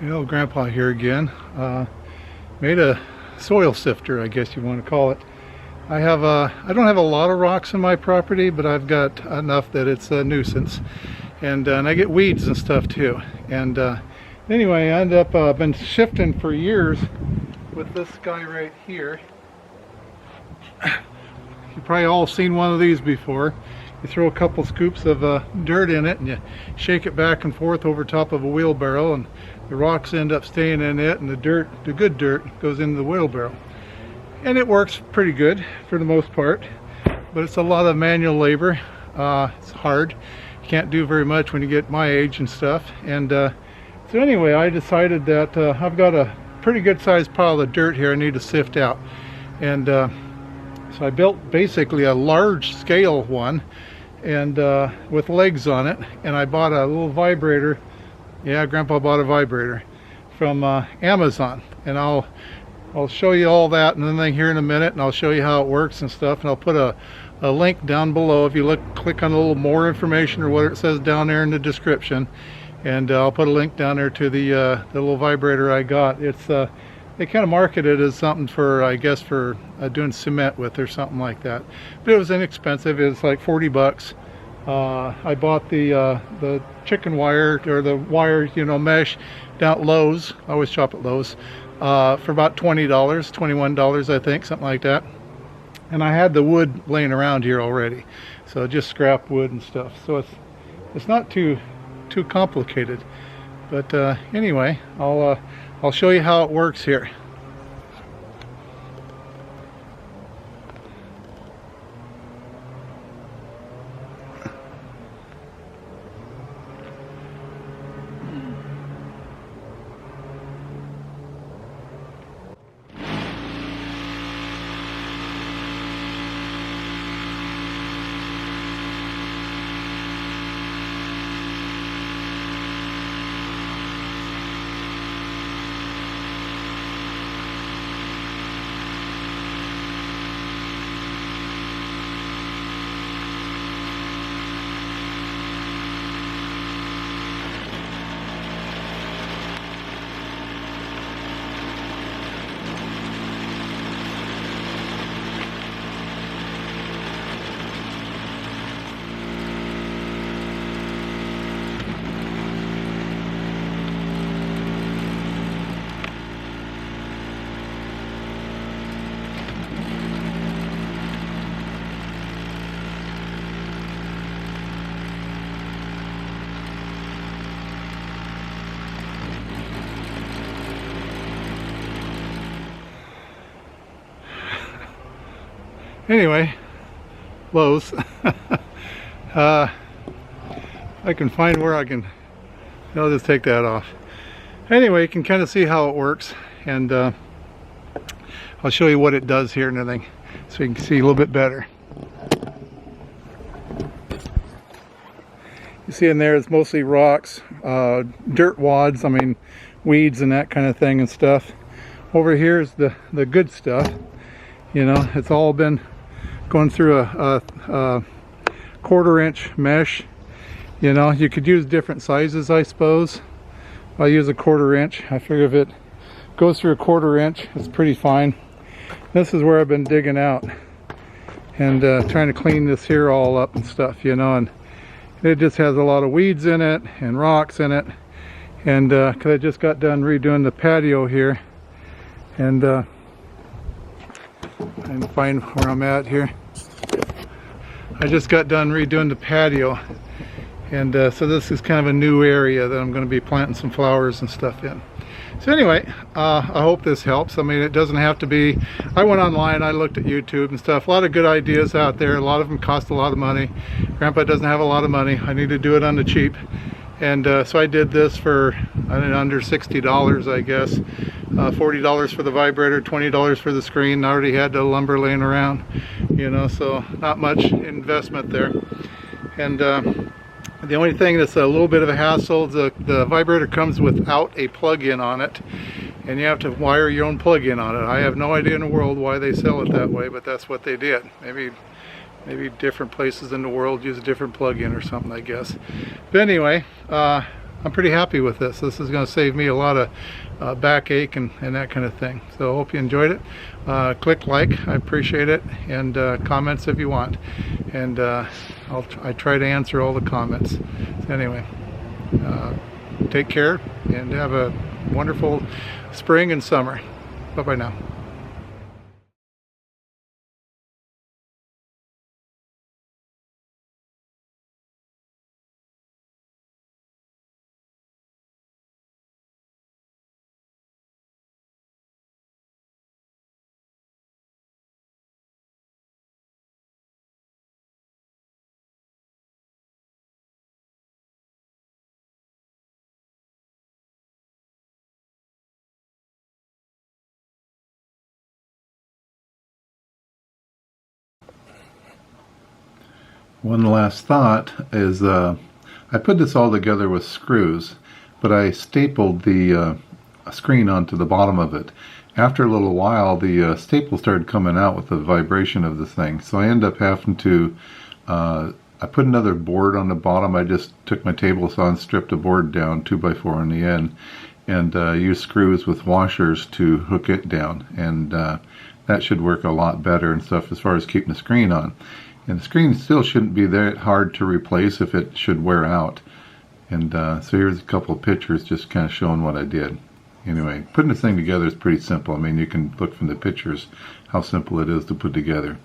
Well, Grandpa here again. Made a soil sifter, I guess you want to call it. I don't have a lot of rocks in my property, but I've got enough that it's a nuisance, and I get weeds and stuff too. And anyway, I end up been shifting for years with this guy right here. You've probably all seen one of these before. You throw a couple scoops of dirt in it and you shake it back and forth over top of a wheelbarrow, and the rocks end up staying in it, and the dirt, the good dirt, goes into the wheelbarrow. And it works pretty good for the most part, but it's a lot of manual labor. It's hard. You can't do very much when you get my age and stuff. And so anyway, I decided that I've got a pretty good sized pile of dirt here I need to sift out. And so I built basically a large scale one, and with legs on it, and I bought a little vibrator. Yeah, Grandpa bought a vibrator from Amazon, and I'll show you all that and then here in a minute, and I'll show you how it works and stuff, and I'll put a link down below. If you click on a little more information or what it says down there in the description, and I'll put a link down there to the little vibrator I got. It's they kind of market it as something for, I guess, for doing cement with or something like that, but it was inexpensive. It was like 40 bucks. I bought the chicken wire, or the wire, you know, mesh down at Lowe's. I always shop at Lowe's, for about $20, $21 I think, something like that. And I had the wood laying around here already, so just scrap wood and stuff. So it's not too complicated. But anyway, I'll show you how it works here. Anyway, Lowe's. I can find where I can, I'll just take that off. Anyway, you can kind of see how it works, and I'll show you what it does here and everything, so you can see a little bit better. You see in there, it's mostly rocks, dirt wads, I mean weeds and that kind of thing and stuff. Over here is the good stuff. You know, it's all been going through a 1/4-inch mesh. You know, you could use different sizes, I suppose. I'll use a 1/4-inch. I figure if it goes through a 1/4-inch, it's pretty fine. This is where I've been digging out and trying to clean this here all up and stuff, you know, and it just has a lot of weeds in it and rocks in it. And because I just got done redoing the patio here, and and find where I'm at here. I just got done redoing the patio, and so this is kind of a new area that I'm going to be planting some flowers and stuff in. So anyway, I hope this helps. I mean, it doesn't have to be, I went online, I looked at YouTube and stuff, a lot of good ideas out there. A lot of them cost a lot of money. Grandpa doesn't have a lot of money. I need to do it on the cheap. And so I did this for under $60, I guess. $40 for the vibrator, $20 for the screen. I already had the lumber laying around, you know, so not much investment there. And the only thing that's a little bit of a hassle, the vibrator comes without a plug-in on it, and you have to wire your own plug-in on it. I have no idea in the world why they sell it that way, but that's what they did. Maybe different places in the world use a different plug-in or something, I guess. But anyway, I'm pretty happy with this. This is going to save me a lot of backache and that kind of thing. So I hope you enjoyed it. Click like, I appreciate it, and comments if you want. And I try to answer all the comments. So anyway, take care and have a wonderful spring and summer. Bye-bye now. One last thought is I put this all together with screws, but I stapled the screen onto the bottom of it. After a little while, the staple started coming out with the vibration of the thing, so I ended up having to I put another board on the bottom. I just took my table saw and stripped a board down 2x4 on the end, and used screws with washers to hook it down, and that should work a lot better and stuff as far as keeping the screen on. And the screen still shouldn't be that hard to replace if it should wear out. And so here's a couple of pictures just kind of showing what I did. Anyway, putting this thing together is pretty simple. I mean, you can look from the pictures how simple it is to put together.